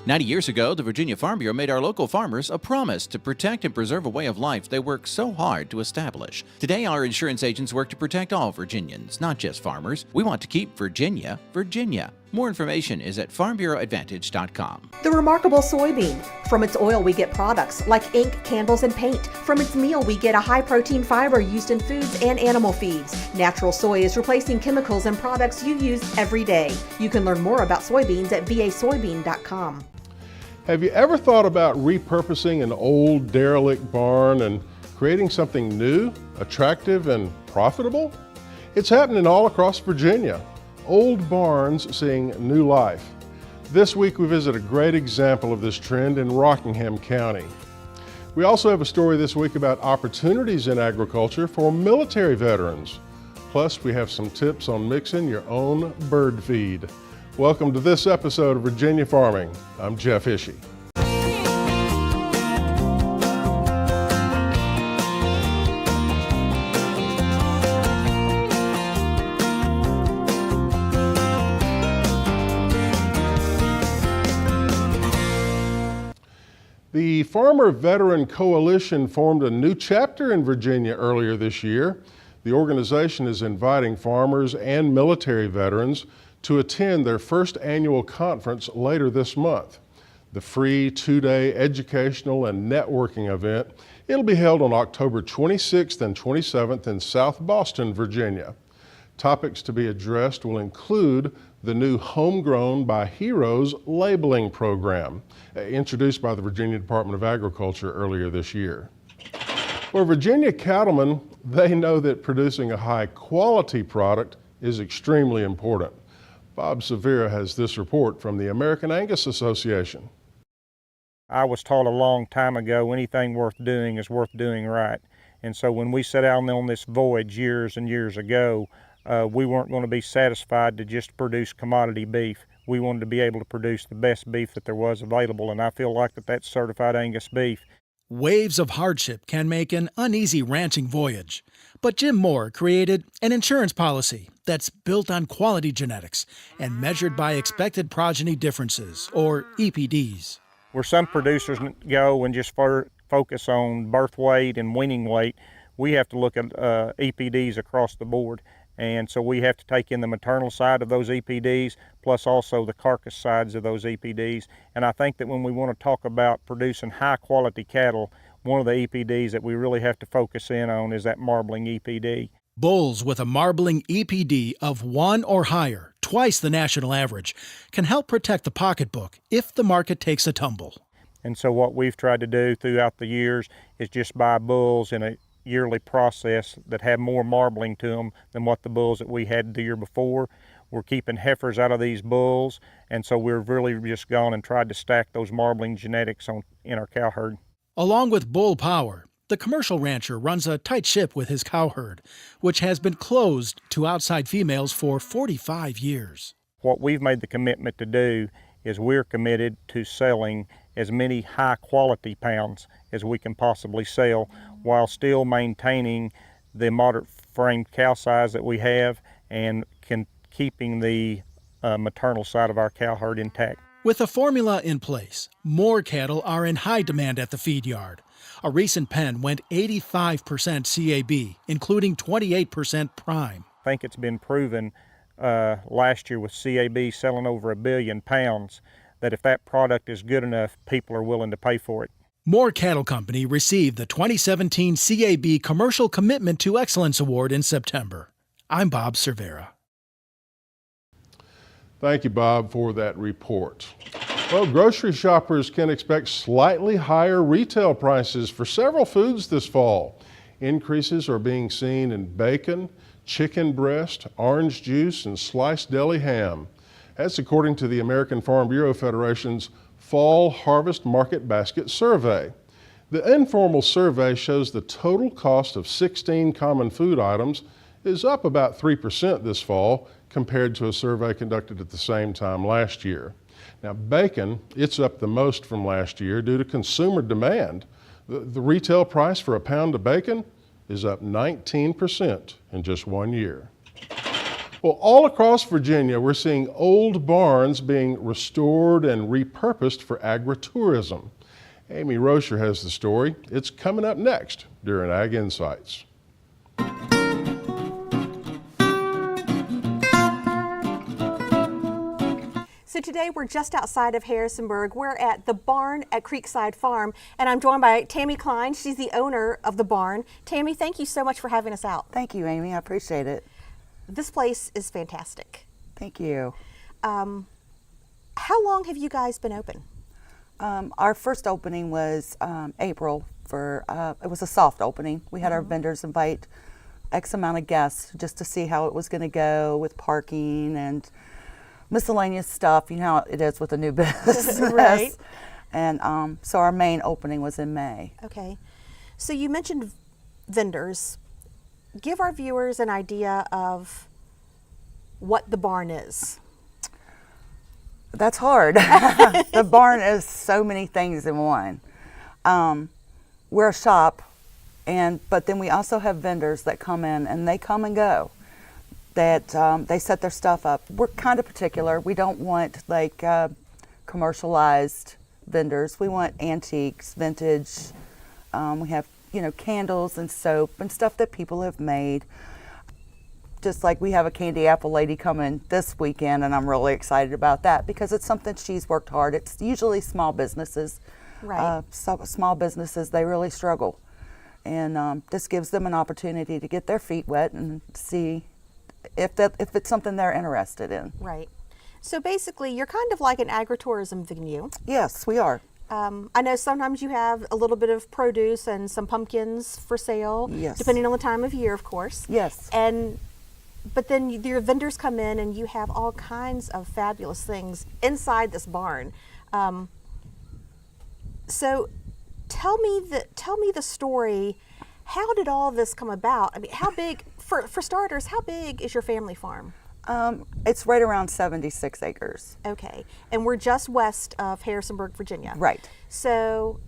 90 years ago, the Virginia Farm Bureau made our local farmers a promise to protect and preserve a way of life they work so hard to establish. Today, our insurance agents work to protect all Virginians, not just farmers. We want to keep Virginia, Virginia. More information is at farmbureauadvantage.com. The remarkable soybean. From its oil, we get products like ink, candles, and paint. From its meal, we get a high-protein fiber used in foods and animal feeds. Natural soy is replacing chemicals and products you use every day. You can learn more about soybeans at vasoybean.com. Have you ever thought about repurposing an old derelict barn and creating something new, attractive, and profitable? It's happening all across Virginia. Old barns seeing new life. This week we visit a great example of this trend in Rockingham County. We also have a story this week about opportunities in agriculture for military veterans. Plus we have some tips on mixing your own bird feed. Welcome to this episode of Virginia Farming. I'm Jeff Ishii. The Farmer Veteran Coalition formed a new chapter in Virginia earlier this year. The organization is inviting farmers and military veterans to attend their first annual conference later this month. The free two-day educational and networking event, it'll be held on October 26th and 27th in South Boston, Virginia. Topics to be addressed will include the new Homegrown by Heroes labeling program, introduced by the Virginia Department of Agriculture earlier this year. For Virginia cattlemen, they know that producing a high-quality product is extremely important. Bob Severa has this report from the American Angus Association. I was taught a long time ago, anything worth doing is worth doing right. And so when we set out on this voyage years and years ago, we weren't going to be satisfied to just produce commodity beef. We wanted to be able to produce the best beef that there was available, and I feel like that's certified Angus beef. Waves of hardship can make an uneasy ranching voyage, but Jim Moore created an insurance policy that's built on quality genetics and measured by expected progeny differences, or EPDs. Where some producers go and just focus on birth weight and weaning weight, we have to look at EPDs across the board. And so we have to take in the maternal side of those EPDs, plus also the carcass sides of those EPDs. And I think that when we want to talk about producing high quality cattle, one of the EPDs that we really have to focus in on is that marbling EPD. Bulls with a marbling EPD of 1 or higher, twice the national average, can help protect the pocketbook if the market takes a tumble. And so what we've tried to do throughout the years is just buy bulls in a yearly process that have more marbling to them than what the bulls that we had the year before. We're keeping heifers out of these bulls, and so we've really just gone and tried to stack those marbling genetics in our cow herd. Along with bull power, the commercial rancher runs a tight ship with his cow herd, which has been closed to outside females for 45 years. What we've made the commitment to do is we're committed to selling as many high quality pounds as we can possibly sell while still maintaining the moderate framed cow size that we have and keeping the maternal side of our cow herd intact. With a formula in place, more cattle are in high demand at the feed yard. A recent pen went 85% CAB, including 28% prime. I think it's been proven last year with CAB selling over 1 billion pounds that if that product is good enough, people are willing to pay for it. Moore Cattle Company received the 2017 CAB Commercial Commitment to Excellence Award in September. I'm Bob Cervera. Thank you, Bob, for that report. Well, grocery shoppers can expect slightly higher retail prices for several foods this fall. Increases are being seen in bacon, chicken breast, orange juice, and sliced deli ham. That's according to the American Farm Bureau Federation's Fall Harvest Market Basket Survey. The informal survey shows the total cost of 16 common food items is up about 3% this fall compared to a survey conducted at the same time last year. Now, bacon, it's up the most from last year due to consumer demand. The retail price for a pound of bacon is up 19% in just 1 year. Well, all across Virginia, we're seeing old barns being restored and repurposed for agritourism. Amy Rocher has the story. It's coming up next during Ag Insights. So today we're just outside of Harrisonburg. We're at the barn at Creekside Farm, and I'm joined by Tammy Klein. She's the owner of the barn. Tammy, thank you so much for having us out. Thank you, Amy. I appreciate it. This place is fantastic. Thank you. How long have you guys been open? Our first opening was April. It was a soft opening. We had our vendors invite X amount of guests just to see how it was going to go with parking and miscellaneous stuff. You know how it is with a new business. Right. And so our main opening was in May. Okay. So you mentioned vendors. Give our viewers an idea of what the barn is. That's hard. The barn is so many things in one. We're a shop, but then we also have vendors that come in, and they come and go. That they set their stuff up. We're kind of particular. We don't want like commercialized vendors. We want antiques, vintage. We have candles and soap and stuff that people have made. Just like we have a candy apple lady coming this weekend, and I'm really excited about that because it's something she's worked hard. It's usually small businesses. Right. Small businesses, they really struggle. And this gives them an opportunity to get their feet wet and see if it's something they're interested in. Right. So basically, you're kind of like an agritourism venue. Yes, we are. I know sometimes you have a little bit of produce and some pumpkins for sale, Yes. depending on the time of year, of course. Yes. But then your vendors come in and you have all kinds of fabulous things inside this barn. So tell me the story. How did all this come about? I mean, how big, for starters, how big is your family farm? It's right around 76 acres. Okay. And we're just west of Harrisonburg, Virginia. Right. So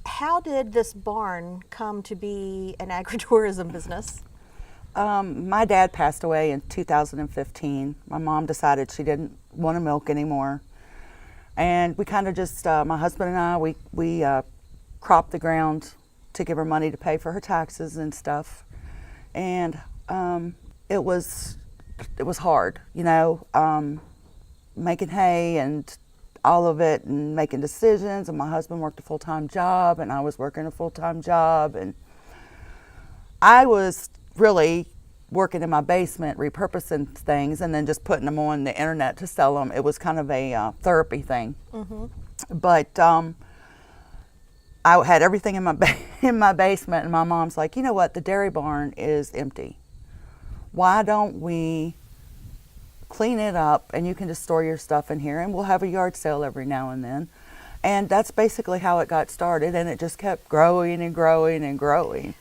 how did this barn come to be an agritourism business? My dad passed away in 2015. My mom decided she didn't want to milk anymore. And we kind of just, my husband and I, we cropped the ground to give her money to pay for her taxes and stuff. And it was hard, making hay and all of it and making decisions. And my husband worked a full-time job and I was working a full-time job. And I was really working in my basement, repurposing things and then just putting them on the internet to sell them. It was kind of a therapy thing. Mm-hmm. But I had everything in my basement, and my mom's like, you know what, the dairy barn is empty. Why don't we clean it up and you can just store your stuff in here and we'll have a yard sale every now and then. And that's basically how it got started, and it just kept growing and growing and growing.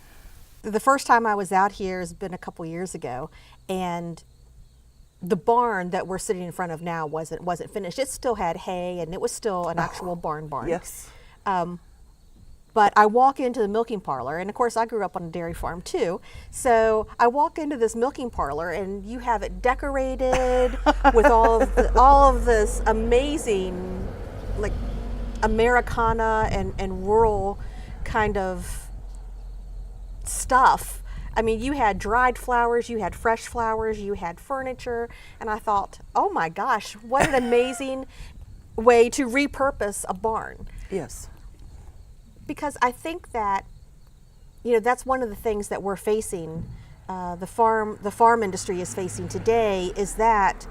The first time I was out here has been a couple years ago, and the barn that we're sitting in front of now wasn't finished. It still had hay, and it was still an actual barn. Yes. But I walk into the milking parlor, and of course I grew up on a dairy farm too. So I walk into this milking parlor, and you have it decorated with all of this amazing, like, Americana and rural kind of stuff. I mean, you had dried flowers, you had fresh flowers, you had furniture, and I thought, oh my gosh, what an amazing way to repurpose a barn. Yes. Because I think that, that's one of the things that we're facing, the farm industry is facing today, is that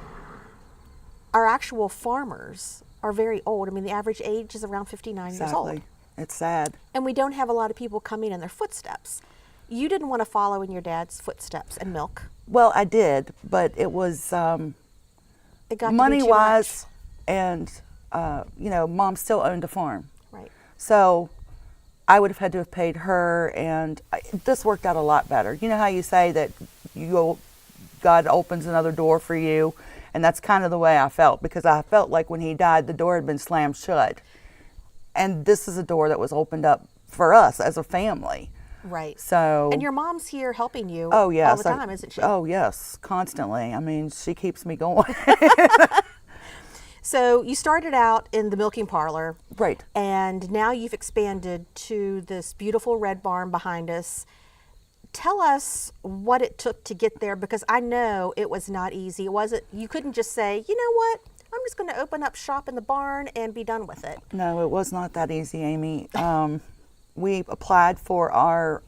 our actual farmers are very old. I mean, the average age is around 59 years old. It's sad. And we don't have a lot of people coming in their footsteps. You didn't want to follow in your dad's footsteps and milk. Well, I did, but it was It got money-wise, and Mom still owned a farm. Right. So I would have had to have paid her, and this worked out a lot better. You know how you say that God opens another door for you, and that's kind of the way I felt, because I felt like when he died, the door had been slammed shut. And this is a door that was opened up for us as a family. Right. So. And your mom's here helping you Oh yes. all the time, isn't she? Oh yes, constantly. I mean, she keeps me going. So you started out in the milking parlor. Right. And now you've expanded to this beautiful red barn behind us. Tell us what it took to get there, because I know it was not easy. It wasn't, you couldn't just say, you know what, I'm just going to open up shop in the barn and be done with it. No, it was not that easy, Amy. We applied for our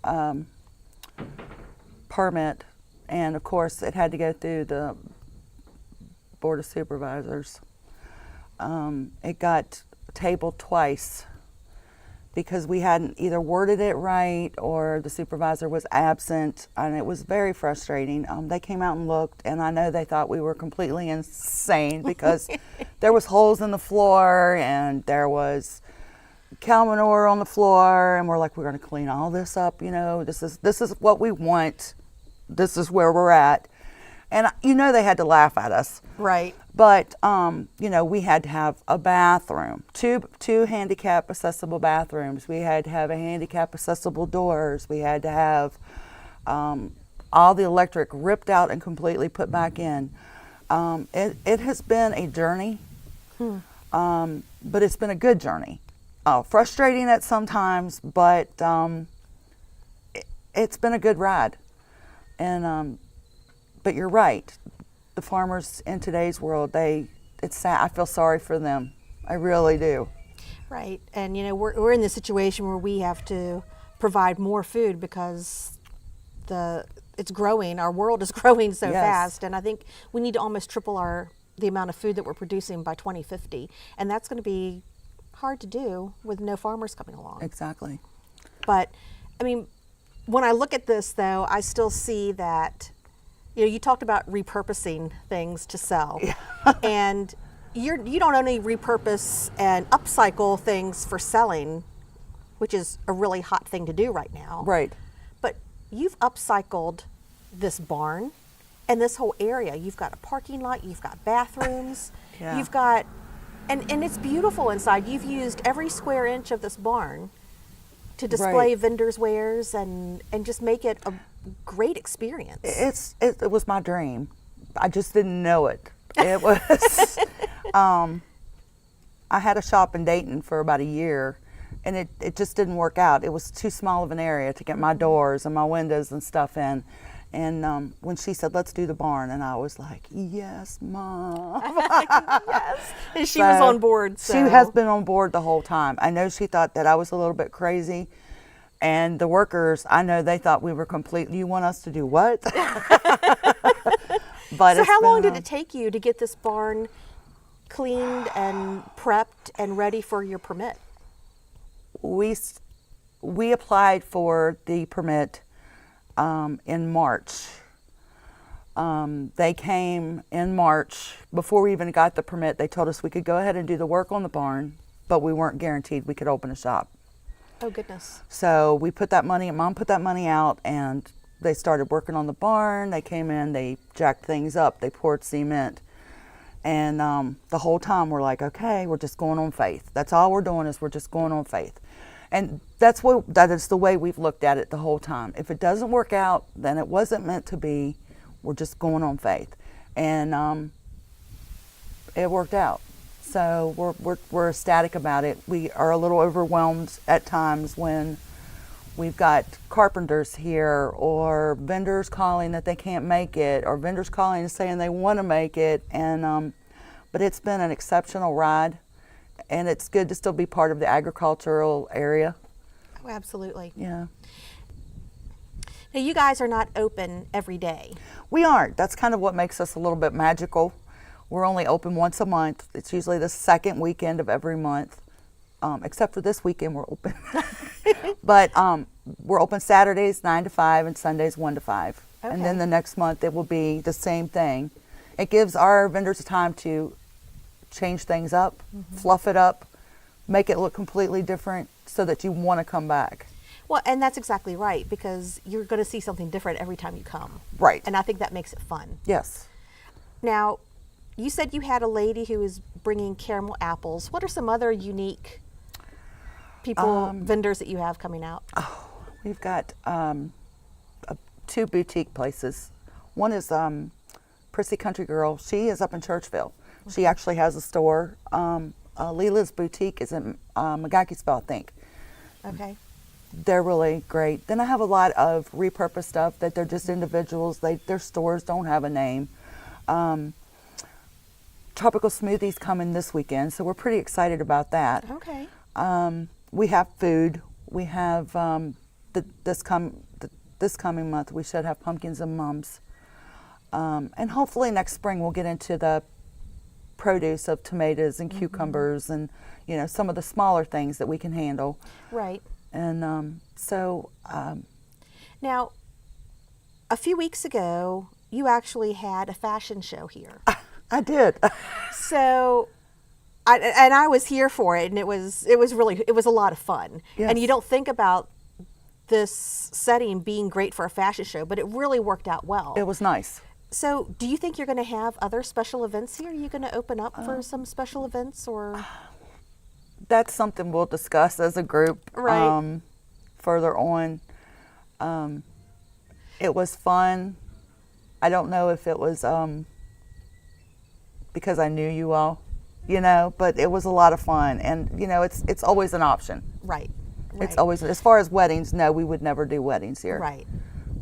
permit, and of course it had to go through the Board of Supervisors. It got tabled twice because we hadn't either worded it right or the supervisor was absent, and it was very frustrating. They came out and looked, and I know they thought we were completely insane because there was holes in the floor and there was cow manure on the floor, and we're like, we're going to clean all this up. You know, this is what we want. This is where we're at. And you know, they had to laugh at us. Right. But you know, we had to have a bathroom, two handicap accessible bathrooms. We had to have a handicap accessible doors. We had to have all the electric ripped out and completely put back in. It has been a journey, but it's been a good journey. Frustrating at sometimes, but it's been a good ride. And but you're right. The farmers in today's world, it's sad. I feel sorry for them. I really do. Right. And you know, we're in this situation where we have to provide more food because it's growing. Our world is growing so Yes. fast, and I think we need to almost triple the amount of food that we're producing by 2050, and that's going to be hard to do with no farmers coming along. Exactly. But I mean, when I look at this, though, I still see that, you know, you talked about repurposing things to sell, and you don't only repurpose and upcycle things for selling, which is a really hot thing to do right now. Right. But you've upcycled this barn and this whole area. You've got a parking lot, you've got bathrooms, Yeah. you've got, and it's beautiful inside. You've used every square inch of this barn to display Right. vendors' wares and just make it a great experience. It was my dream. I just didn't know it. It was. I had a shop in Dayton for about a year, and it just didn't work out. It was too small of an area to get my doors and my windows and stuff in. And when she said, "Let's do the barn," and I was like, "Yes, Mom." Yes. And she was on board. So. She has been on board the whole time. I know she thought that I was a little bit crazy. And the workers, I know they thought we were completely, you want us to do what? But So how long did it take you to get this barn cleaned and prepped and ready for your permit? We applied for the permit in March. They came in March. Before we even got the permit, they told us we could go ahead and do the work on the barn, but we weren't guaranteed we could open a shop. Oh, goodness. So we put that money, Mom put that money out, and they started working on the barn. They came in, they jacked things up, they poured cement. And the whole time we're like, okay, we're just going on faith. That's all we're doing, is we're just going on faith. And that is the way we've looked at it the whole time. If it doesn't work out, then it wasn't meant to be. We're just going on faith. And it worked out. So we're ecstatic about it. We are a little overwhelmed at times when we've got carpenters here, or vendors calling that they can't make it, or vendors calling and saying they want to make it. And but it's been an exceptional ride, and it's good to still be part of the agricultural area. Oh, absolutely. Yeah. Now, you guys are not open every day. We aren't. That's kind of what makes us a little bit magical. We're only open once a month. It's usually the second weekend of every month, except for this weekend we're open. But we're open Saturdays 9 to 5 and Sundays 1 to 5. Okay. And then the next month it will be the same thing. It gives our vendors time to change things up, fluff it up, make it look completely different so that you want to come back. Well, and that's exactly right, because you're going to see something different every time you come. Right. And I think that makes it fun. Yes. Now, you said you had a lady who was bringing caramel apples. What are some other unique vendors that you have coming out? We've got 2 boutique places. One is Prissy Country Girl. She is up in Churchville. She actually has a store. Leela's Boutique is in McGuckey'sville, I think. Okay. They're really great. Then I have a lot of repurposed stuff that they're just individuals. Their stores don't have a name. Tropical Smoothies coming this weekend, so we're pretty excited about that. Okay. We have food. We have this coming month we should have pumpkins and mums, and hopefully next spring we'll get into the produce of tomatoes and cucumbers and some of the smaller things that we can handle. Right. And Now, a few weeks ago, you actually had a fashion show here. I did. So, I was here for it, and it was a lot of fun. Yes. And you don't think about this setting being great for a fashion show, but it really worked out well. It was nice. So, do you think you're going to have other special events here? Are you going to open up for some special events, or? That's something we'll discuss as a group Right. Further on. It was fun. I don't know if it was because I knew you all, but it was a lot of fun, and it's always an option. Right. It's always, as far as weddings, no, we would never do weddings here. Right.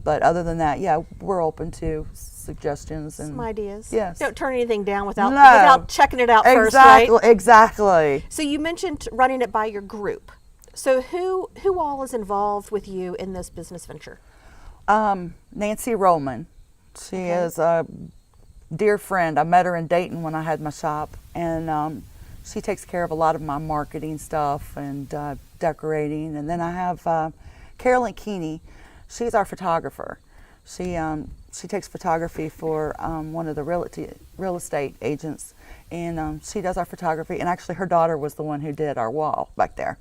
But other than that, yeah, we're open to suggestions and Some ideas. Yes. Don't turn anything down without No. without checking it out first, right? Exactly. So you mentioned running it by your group. So who all is involved with you in this business venture? Nancy Rollman. She is a dear friend. I met her in Dayton when I had my shop, and she takes care of a lot of my marketing stuff and decorating. And then I have Carolyn Keeney. She's our photographer. She takes photography for one of the real estate agents, and she does our photography. And actually, her daughter was the one who did our wall back there.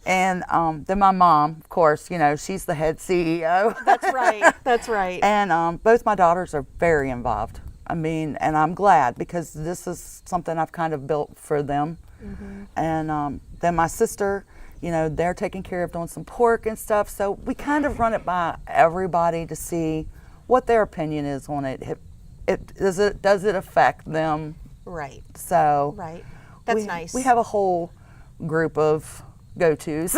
And then my mom, of course, she's the head CEO. That's right. That's right. And both my daughters are very involved. I mean, and I'm glad because this is something I've kind of built for them. Mm-hmm. And then my sister, they're taking care of doing some pork and stuff. So we kind of run it by everybody to see what their opinion is on it. Does it affect them? Right. So right. That's nice. We have a whole group of go-tos.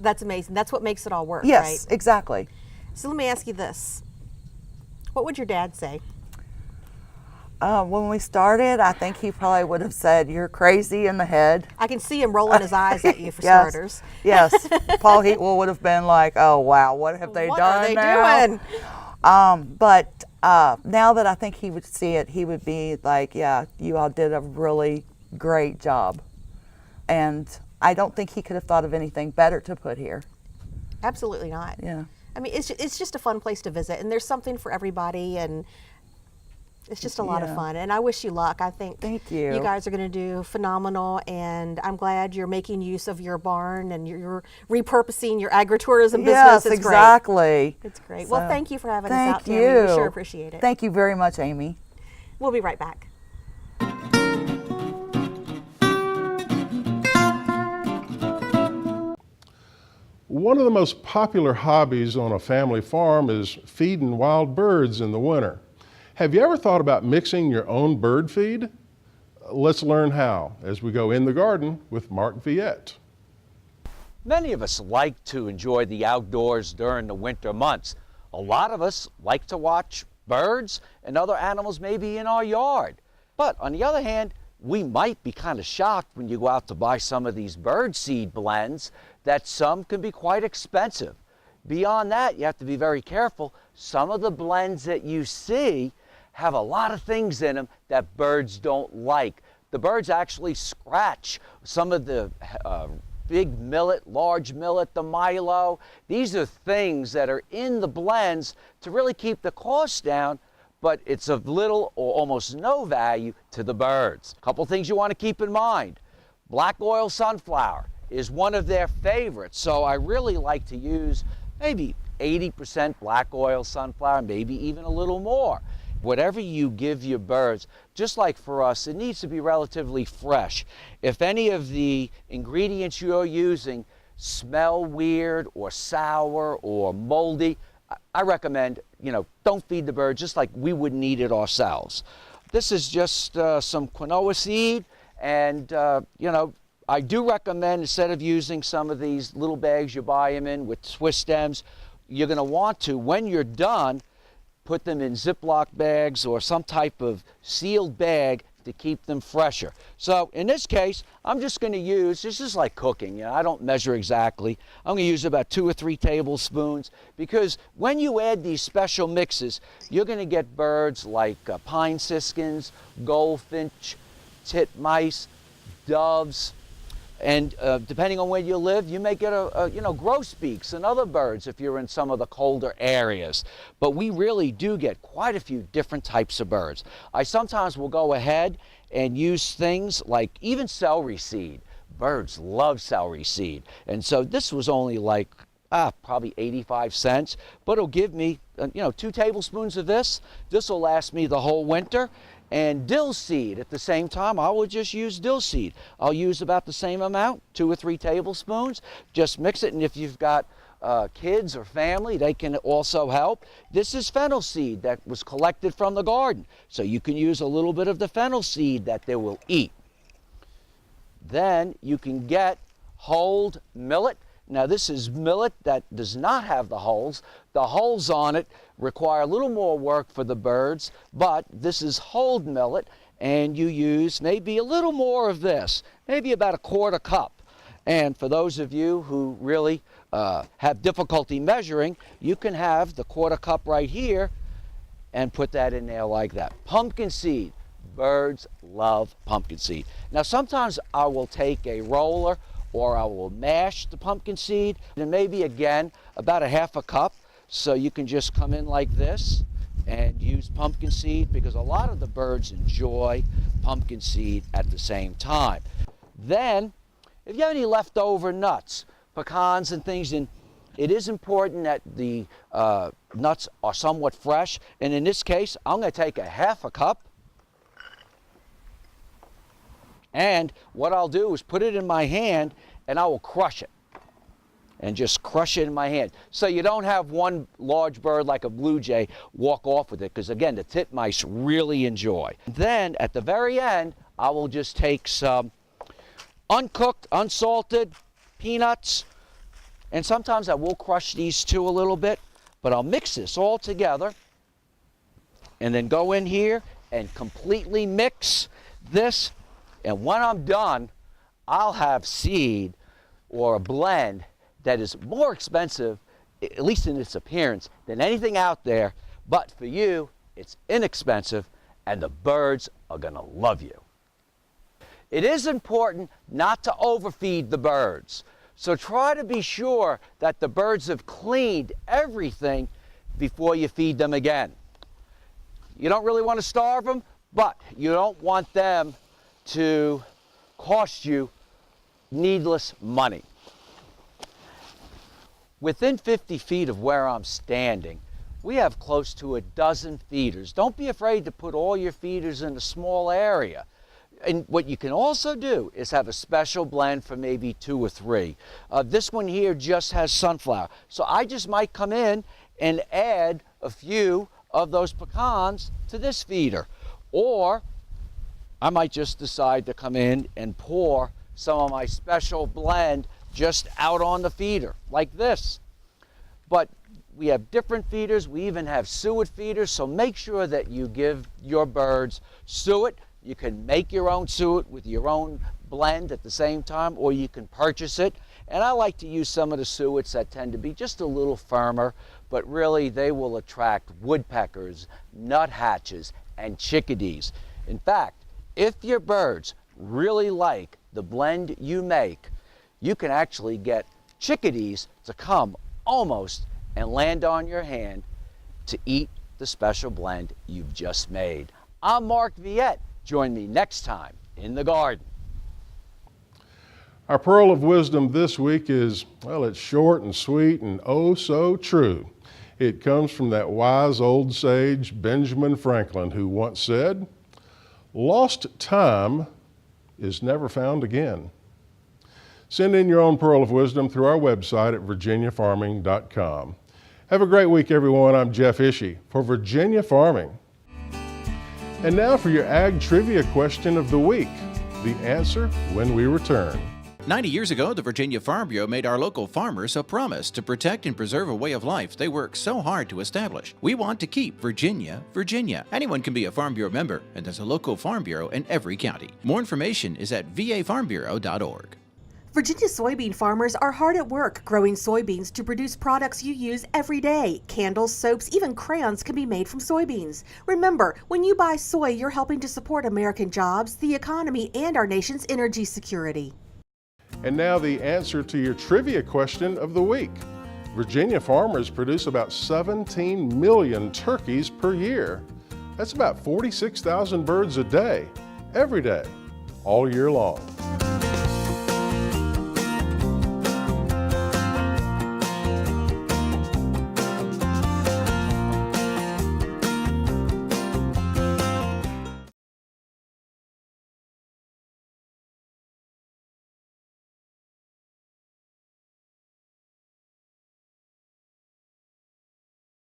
That's amazing. That's what makes it all work, Yes, right? exactly. So let me ask you this. What would your dad say? When we started, I think he probably would have said, "You're crazy in the head." I can see him rolling his eyes at you for Yes. starters. Yes. Paul Heatwell would have been like, "Oh, wow, what have they What done are they now?" doing? But now that I think he would see it, he would be like, "Yeah, you all did a really great job." And I don't think he could have thought of anything better to put here. Absolutely not. Yeah. I mean, it's just a fun place to visit, and there's something for everybody, and it's just a lot of Yeah. fun. And I wish you luck. I think Thank you. you guys are going to do phenomenal, and I'm glad you're making use of your barn and you're repurposing your agritourism business. Yes, It's exactly. great. It's great. Well, So, thank you for having us thank out, Tammy. We you. sure appreciate it. Thank you very much, Amy. We'll be right back. One of the most popular hobbies on a family farm is feeding wild birds in the winter. Have you ever thought about mixing your own bird feed? Let's learn how as we go in the garden with Mark Viette. Many of us like to enjoy the outdoors during the winter months. A lot of us like to watch birds and other animals maybe in our yard. But on the other hand, we might be kind of shocked when you go out to buy some of these bird seed blends that some can be quite expensive. Beyond that, you have to be very careful. Some of the blends that you see have a lot of things in them that birds don't like. The birds actually scratch some of the big millet, large millet, the milo. These are things that are in the blends to really keep the cost down, but it's of little or almost no value to the birds. A couple things you want to keep in mind. Black oil sunflower is one of their favorites, so I really like to use maybe 80% black oil sunflower, maybe even a little more. Whatever you give your birds, just like for us, it needs to be relatively fresh. If any of the ingredients you're using smell weird or sour or moldy, I recommend, don't feed the birds just like we wouldn't eat it ourselves. This is just some quinoa seed, and I do recommend, instead of using some of these little bags you buy them in with twist stems, you're going to want to, when you're done, put them in Ziploc bags or some type of sealed bag to keep them fresher. So in this case, I'm just going to use, this is like cooking, I don't measure exactly. I'm going to use about 2 or 3 tablespoons, because when you add these special mixes, you're going to get birds like pine siskins, goldfinch, titmice, doves, and depending on where you live, you may get grosbeaks and other birds if you're in some of the colder areas. But we really do get quite a few different types of birds. I sometimes will go ahead and use things like even celery seed. Birds love celery seed. And so this was only like probably 85 cents, but it'll give me 2 tablespoons of this. This will last me the whole winter. And dill seed at the same time, I will just use dill seed. I'll use about the same amount, 2 or 3 tablespoons. Just mix it, and if you've got kids or family, they can also help. This is fennel seed that was collected from the garden, so you can use a little bit of the fennel seed that they will eat. Then you can get hulled millet. Now this is millet that does not have the hulls. The hulls on it require a little more work for the birds, but this is hulled millet, and you use maybe a little more of this, maybe about 1/4 cup. And for those of you who really have difficulty measuring, you can have the 1/4 cup right here and put that in there like that. Pumpkin seed. Birds love pumpkin seed. Now sometimes I will take a roller or I will mash the pumpkin seed, and maybe again about 1/2 cup. So you can just come in like this and use pumpkin seed, because a lot of the birds enjoy pumpkin seed at the same time. Then, if you have any leftover nuts, pecans and things, and it is important that the nuts are somewhat fresh. And in this case, I'm going to take 1/2 cup. And what I'll do is put it in my hand, and I will crush it. And just crush it in my hand. So you don't have one large bird like a blue jay walk off with it, because again, the titmice really enjoy. Then at the very end, I will just take some uncooked, unsalted peanuts, and sometimes I will crush these too a little bit, but I'll mix this all together and then go in here and completely mix this. And when I'm done, I'll have seed or a blend that is more expensive, at least in its appearance, than anything out there. But for you, it's inexpensive, and the birds are going to love you. It is important not to overfeed the birds. So try to be sure that the birds have cleaned everything before you feed them again. You don't really want to starve them, but you don't want them to cost you needless money. Within 50 feet of where I'm standing, we have close to 12 feeders. Don't be afraid to put all your feeders in a small area. And what you can also do is have a special blend for maybe 2 or 3. This one here just has sunflower. So I just might come in and add a few of those pecans to this feeder. Or I might just decide to come in and pour some of my special blend just out on the feeder, like this. But we have different feeders. We even have suet feeders, so make sure that you give your birds suet. You can make your own suet with your own blend at the same time, or you can purchase it. And I like to use some of the suets that tend to be just a little firmer, but really they will attract woodpeckers, nuthatches, and chickadees. In fact, if your birds really like the blend you make, you can actually get chickadees to come almost and land on your hand to eat the special blend you've just made. I'm Mark Viette. Join me next time in the garden. Our pearl of wisdom this week is, well, it's short and sweet and oh so true. It comes from that wise old sage, Benjamin Franklin, who once said, "Lost time is never found again." Send in your own pearl of wisdom through our website at virginiafarming.com. Have a great week, everyone. I'm Jeff Ishii for Virginia Farming. And now for your Ag Trivia question of the week. The answer when we return. 90 years ago, the Virginia Farm Bureau made our local farmers a promise to protect and preserve a way of life they worked so hard to establish. We want to keep Virginia, Virginia. Anyone can be a Farm Bureau member, and there's a local Farm Bureau in every county. More information is at vafarmbureau.org. Virginia soybean farmers are hard at work growing soybeans to produce products you use every day. Candles, soaps, even crayons can be made from soybeans. Remember, when you buy soy, you're helping to support American jobs, the economy, and our nation's energy security. And now the answer to your trivia question of the week. Virginia farmers produce about 17 million turkeys per year. That's about 46,000 birds a day, every day, all year long.